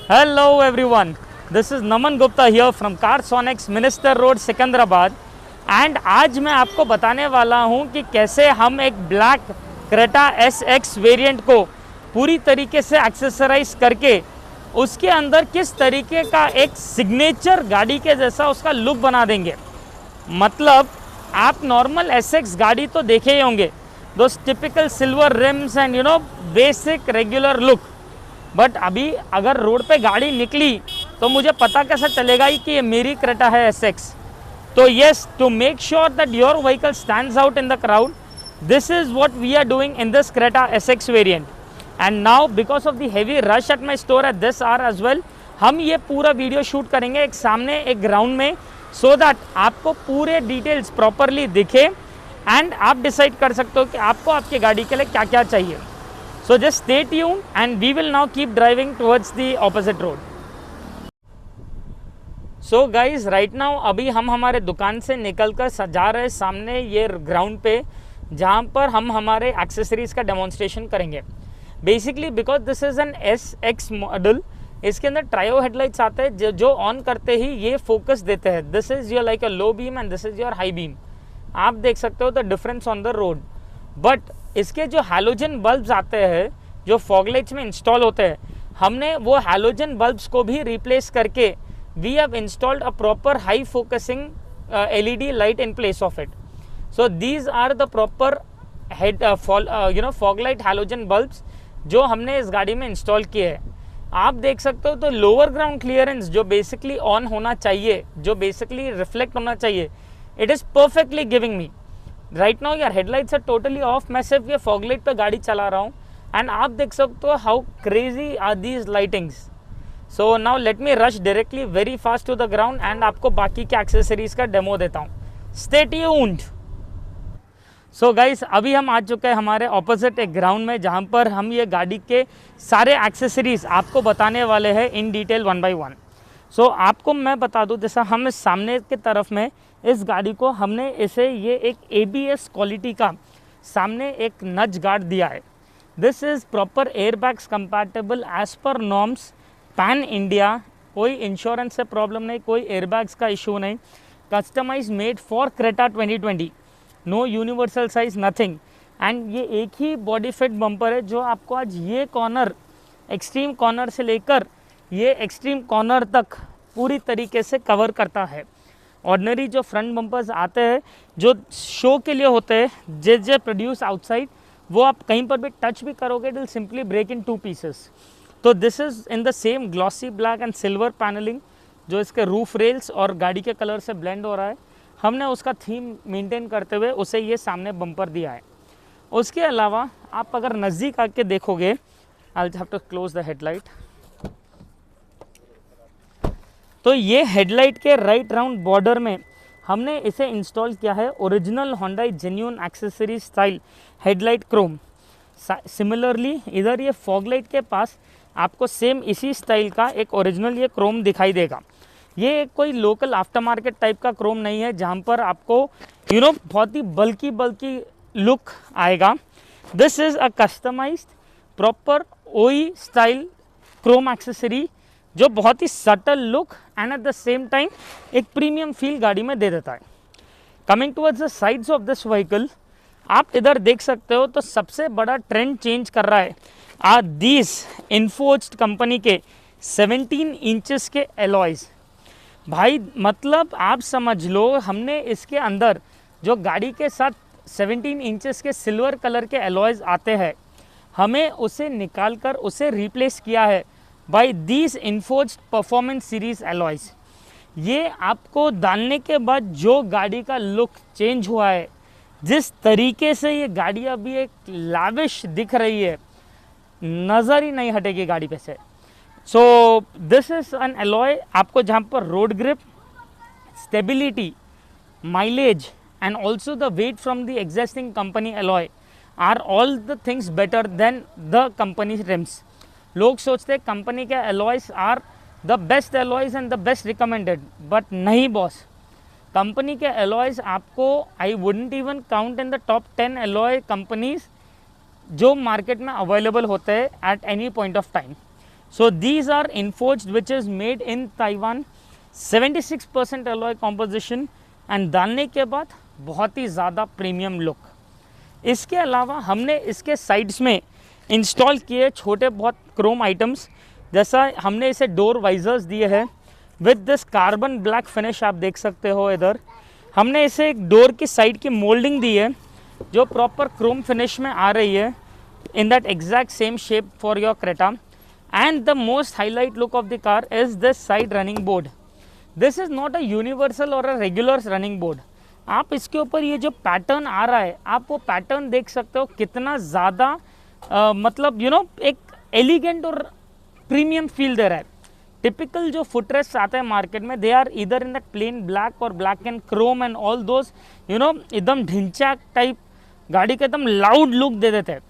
Hello everyone, this is Naman Gupta here from Carsonics Minister Road Secunderabad and आज मैं आपको बताने वाला हूं कि कैसे हम एक ब्लैक क्रेटा SX वेरिएंट को पूरी तरीके से एक्सेसराइज करके उसके अंदर किस तरीके का एक सिग्नेचर गाड़ी के जैसा उसका लुक बना देंगे। मतलब आप नॉर्मल SX गाड़ी तो देखे ही होंगे, those typical silver rims and basic regular look, but अभी अगर रोड पे गाड़ी निकली तो मुझे पता कैसा चलेगा कि ये मेरी क्रेटा है SX। तो yes, to make sure that your vehicle stands out in the crowd, this is what we are doing in this Creta SX variant. And now because of the heavy rush at my store at this hour as well, हम ये पूरा video shoot करेंगे एक सामने एक ground में, so that आपको पूरे डिटेल्स प्रॉपरली दिखे एंड आप डिसाइड कर सकते हो कि आपको आपकी गाड़ी के लिए क्या क्या चाहिए। So just stay tuned and we will now keep driving towards the opposite road. So guys, right now अभी हम हमारे दुकान से निकल कर सजा रहे सामने ये ग्राउंड पे, जहाँ पर हम हमारे एक्सेसरीज का डेमोन्स्ट्रेशन करेंगे। Basically because this is N SX model, इसके अंदर ट्रायो हेडलाइट्स आते हैं जो ऑन करते ही ये फोकस देते हैं। This is your like a low beam and this is your high beam. आप देख सकते हो the difference on the road. But इसके जो हैलोजन बल्ब्स आते हैं जो फॉग लाइट्स में इंस्टॉल होते हैं, हमने वो हैलोजन बल्ब्स को भी रिप्लेस करके we have installed a proper high focusing LED light in place of it. So these are the proper head fog light halogen bulbs जो हमने इस गाड़ी में इंस्टॉल किए हैं। आप देख सकते हो तो लोअर ग्राउंड क्लियरेंस जो बेसिकली ऑन होना चाहिए, जो बेसिकली रिफ्लेक्ट होना चाहिए, it is perfectly giving me. Right now यार हेडलाइट्स आर टोटली ऑफ, मैं सिर्फ ये फॉग लाइट पे गाड़ी चला रहा हूँ एंड आप देख सकते हो how crazy are these lightings. So now let me rush directly very fast to the ground and आपको बाकी के एक्सेसरीज का डेमो देता हूँ। Stay tuned. सो गाइस, अभी हम आ चुके हैं हमारे ऑपोजिट एक ग्राउंड में, जहाँ पर हम ये गाड़ी के सारे एक्सेसरीज आपको बताने वाले हैं in detail one by one. So आपको मैं बता दूं, जैसा हम इस सामने की तरफ में इस गाड़ी को हमने इसे ये एक ABS क्वालिटी का सामने एक नच गार्ड दिया है। This is proper airbags compatible as per norms pan India. कोई इंश्योरेंस से प्रॉब्लम नहीं, कोई एयरबैग्स का इशू नहीं। Customise made for Creta 2020, no universal size nothing. And ये एक ही बॉडी फिट बम्पर है जो आपको आज ये कॉर्नर, एक्सट्रीम कॉर्नर से लेकर ये एक्सट्रीम कॉर्नर तक पूरी तरीके से कवर करता है। ऑर्डिनरी जो फ्रंट बम्पर्स आते हैं जो शो के लिए होते हैं, जे प्रोड्यूस आउटसाइड, वो आप कहीं पर भी टच भी करोगे it will simply break in 2 pieces. तो this is in the same glossy black and silver panelling जो इसके रूफ रेल्स और गाड़ी के कलर से ब्लेंड हो रहा है। हमने उसका थीम मेंटेन करते हुए उसे ये सामने बम्पर दिया है। उसके अलावा आप अगर नज़दीक आके देखोगे, I will have to close the headlight, तो ये हेडलाइट के राइट राउंड बॉर्डर में हमने इसे इंस्टॉल किया है original Honda genuine accessory style headlight Chrome. Similarly इधर ये फॉग लाइट के पास आपको सेम इसी स्टाइल का एक ओरिजिनल ये क्रोम दिखाई देगा। ये कोई लोकल आफ्टर मार्केट टाइप का क्रोम नहीं है जहाँ पर आपको बहुत ही बल्कि लुक आएगा। This is a customised proper OE style chrome accessory जो बहुत ही subtle look and at the same time एक प्रीमियम फील गाड़ी में दे देता है। Coming towards the sides of this vehicle, आप इधर देख सकते हो तो सबसे बड़ा ट्रेंड चेंज कर रहा है आर दीज इन्फोर्ज्ड कंपनी के 17 इंचेस के एलॉयज। भाई मतलब आप समझ लो, हमने इसके अंदर जो गाड़ी के साथ 17 इंचेस के सिल्वर कलर के एलॉयज आते हैं, हमें उसे निकाल कर उसे रिप्लेस किया है by these Inforged performance series alloys. ये आपको डालने के बाद जो गाड़ी का लुक चेंज हुआ है, जिस तरीके से ये गाड़ी अभी एक लाविश दिख रही है, नज़र ही नहीं हटेगी गाड़ी पे से। So this is an alloy आपको जहाँ पर road grip, stability, mileage and also the weight from the existing company alloy are all the things better than the company rims. लोग सोचते हैं कंपनी के alloys are the best alloys and the best recommended, but नहीं boss. Company के alloys आपको I wouldn't even count in the top 10 alloy companies जो market में available होते हैं at any point of time. So these are Inforged, which is made in Taiwan, 76% alloy composition and डालने के बाद बहुत ही ज़्यादा प्रीमियम लुक। इसके अलावा हमने इसके साइड्स में इंस्टॉल किए छोटे बहुत क्रोम आइटम्स, जैसा हमने इसे डोर वाइजर्स दिए हैं with this carbon black finish, आप देख सकते हो इधर। हमने इसे एक डोर की साइड की मोल्डिंग दी है जो प्रॉपर क्रोम फिनिश में आ रही है in that exact same shape for your Creta. And the most highlight look of the car is this side running board. This is not a universal or a regular running board. आप इसके ऊपर ये जो pattern आ रहा है, आप वो pattern देख सकते हो कितना ज़्यादा मतलब एक एलिगेंट और प्रीमियम फील दे रहा है। टिपिकल जो फुटरेस्ट आते हैं मार्केट में, दे आर इधर इन दैट प्लेन ब्लैक और black and Chrome and all those एकदम ढिंचा टाइप गाड़ी का एकदम लाउड लुक दे देते हैं।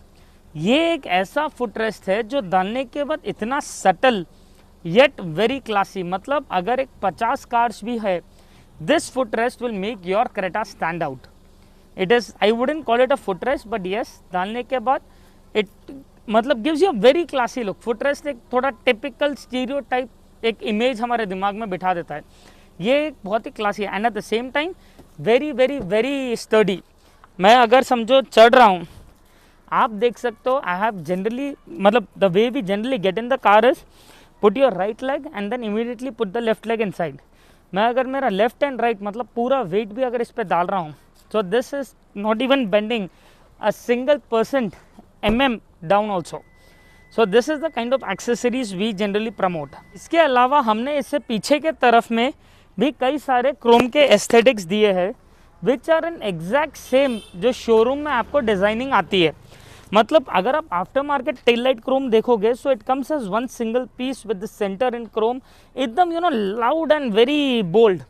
ये एक ऐसा फुटरेस्ट है जो डालने के बाद इतना सटल येट वेरी क्लासी, मतलब अगर एक 50 कार्स भी है, this footrest will make your Creta stand out. It is, I wouldn't call it a footrest, but yes, डालने के बाद इट मतलब gives you a very classy look. Footrest एक थोड़ा टिपिकल स्टीरियोटाइप एक इमेज हमारे दिमाग में बिठा देता है। ये एक बहुत ही क्लासी है and at the same time very very very study. मैं अगर समझो चढ़ रहा हूँ, आप देख सकते हो, आई हैव जनरली मतलब the way we generally get in the car is put your right leg and then immediately put the left leg inside. मैं अगर मेरा लेफ्ट एंड राइट मतलब पूरा वेट भी अगर इस पर डाल रहा हूँ, so this is not even bending a single % mm down also. So this is the kind of accessories we generally promote. इसके अलावा हमने इससे पीछे के तरफ में भी कई सारे क्रोम के एस्थेटिक्स दिए हैं which are an exact same जो शोरूम में आपको डिज़ाइनिंग आती है। मतलब अगर आप aftermarket tail light chrome देखोगे, so it comes as one single piece with the centre in chrome, एकदम लाउड एंड वेरी बोल्ड।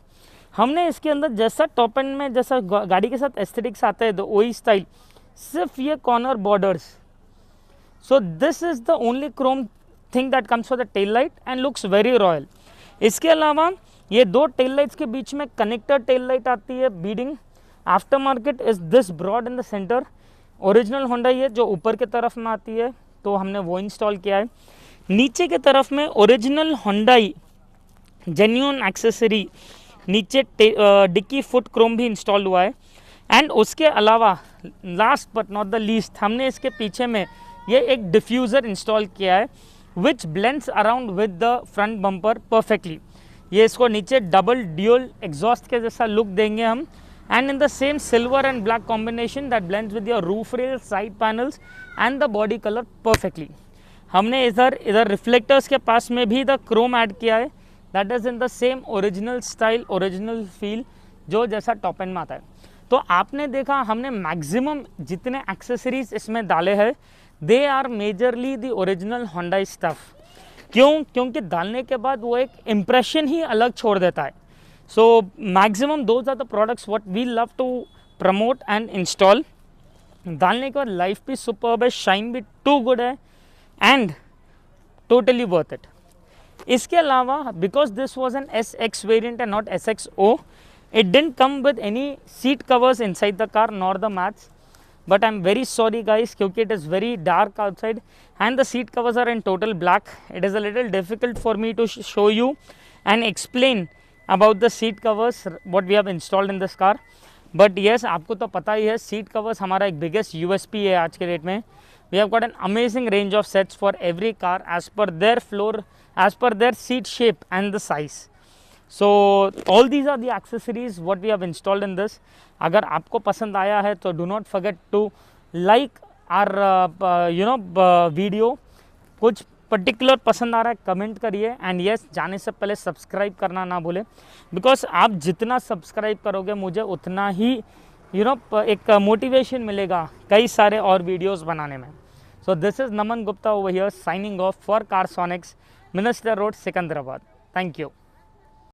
हमने इसके अंदर जैसा टॉप एंड में जैसा गाड़ी के साथ एस्थेटिक्स आता है द ओई स्टाइल, सिर्फ ये corner borders. So this is the only Chrome thing that comes for the tail light and looks very royal. इसके अलावा ये दो टेल लाइट्स के बीच में कनेक्टर टेल लाइट आती है beading. Aftermarket is this broad in the centre. Original Honda ये जो ऊपर के तरफ में आती है, तो हमने वो इंस्टॉल किया है। नीचे के तरफ में ओरिजिनल होंडाई जेन्युइन एक्सेसरी नीचे डिक्की फुट क्रोम भी इंस्टॉल हुआ है। एंड उसके अलावा last but not the least, हमने इसके पीछे में ये एक डिफ्यूज़र इंस्टॉल किया है which blends around with the front bumper perfectly. ये इसको नीचे डबल ड्यूल एग्जॉस्ट के जैसा लुक देंगे हम, and in the same silver and black combination that blends with your roof rail, side panels and the body color perfectly. हमने इधर reflectors के पास में भी द क्रोम ऐड किया है, that is in the same original style, original feel जो जैसा top and में आता है। तो आपने देखा हमने मैक्सिमम जितने एक्सेसरीज इसमें डाले हैं, they are majorly the original Hyundai stuff. क्यों? क्योंकि डालने के बाद वो एक इम्प्रेशन ही अलग छोड़ देता है। So maximum those are the products what we love to promote and install. डालने के बाद लाइफ भी सुपर्ब है, शाइन भी टू गुड है एंड टोटली वर्थ इट। इसके अलावा because this was an SX variant and not SXO, it didn't come with any seat covers inside the car nor the mats, but I'm very sorry guys क्योंकि it is very dark outside and the seat covers are in total black. It is a little difficult for me to show you and explain about the seat covers what we have installed in this car, but yes, आपको तो पता ही है seat covers हमारा एक biggest USP है आज के date में। We have got an amazing range of sets for every car as per their floor, as per their seat shape and the size. So all these are the accessories what we have installed in this. अगर आपको पसंद आया है तो do not forget to like our video. कुछ particular पसंद आ रहा है कमेंट करिए एंड यस, जाने से पहले सब्सक्राइब करना ना भूलें, बिकॉज आप जितना सब्सक्राइब करोगे मुझे उतना ही एक मोटिवेशन मिलेगा कई सारे और वीडियोस बनाने में। सो this is Naman Gupta over here signing off for Carsonics, minister road, Secunderabad. Thank you.